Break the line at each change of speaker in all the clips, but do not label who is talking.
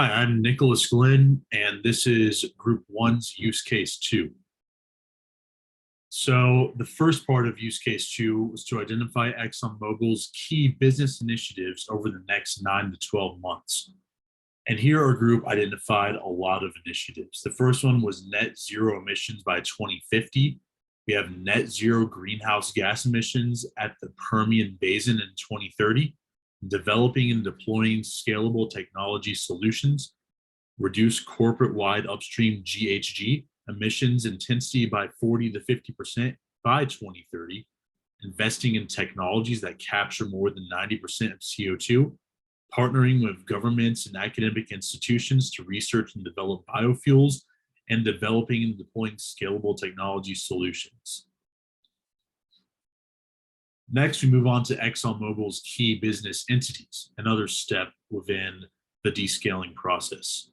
Hi, I'm Nicholas Glynn, and this is Group One's Use Case 2. So, the first part of Use Case 2 was to identify ExxonMobil's key business initiatives over the next 9 to 12 months. And here our group identified a lot of initiatives. The first one was net zero emissions by 2050. We have net zero greenhouse gas emissions at the Permian Basin in 2030, developing and deploying scalable technology solutions, reduce corporate-wide upstream GHG emissions intensity by 40 to 50% by 2030, investing in technologies that capture more than 90% of CO2, partnering with governments and academic institutions to research and develop biofuels, and developing and deploying scalable technology solutions. Next, we move on to ExxonMobil's key business entities, another step within the descaling process.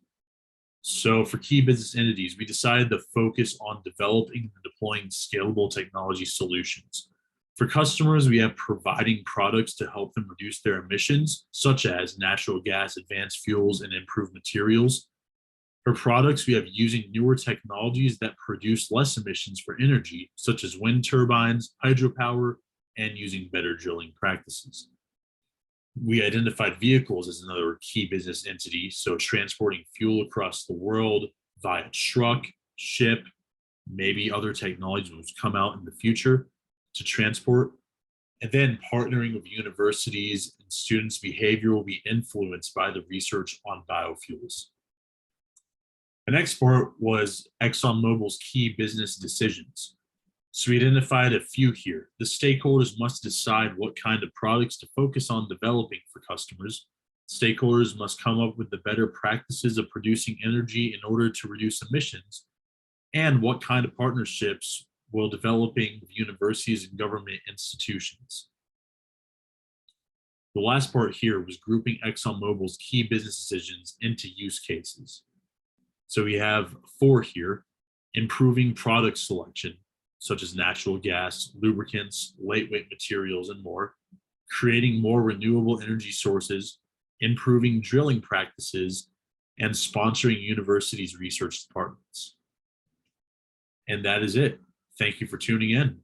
So for key business entities, we decided to focus on developing and deploying scalable technology solutions. For customers, we have providing products to help them reduce their emissions, such as natural gas, advanced fuels, and improved materials. For products, we have using newer technologies that produce less emissions for energy, such as wind turbines, hydropower, and using better drilling practices. We identified vehicles as another key business entity, so transporting fuel across the world via truck, ship, maybe other technologies will come out in the future to transport. And then partnering with universities and students' behavior will be influenced by the research on biofuels. The next part was ExxonMobil's key business decisions. So we identified a few here. The stakeholders must decide what kind of products to focus on developing for customers. Stakeholders must come up with the better practices of producing energy in order to reduce emissions, and what kind of partnerships will developing with universities and government institutions. The last part here was grouping ExxonMobil's key business decisions into use cases. So we have 4 here: improving product selection, such as natural gas, lubricants, lightweight materials, and more, creating more renewable energy sources, improving drilling practices, and sponsoring universities' research departments. And that is it. Thank you for tuning in.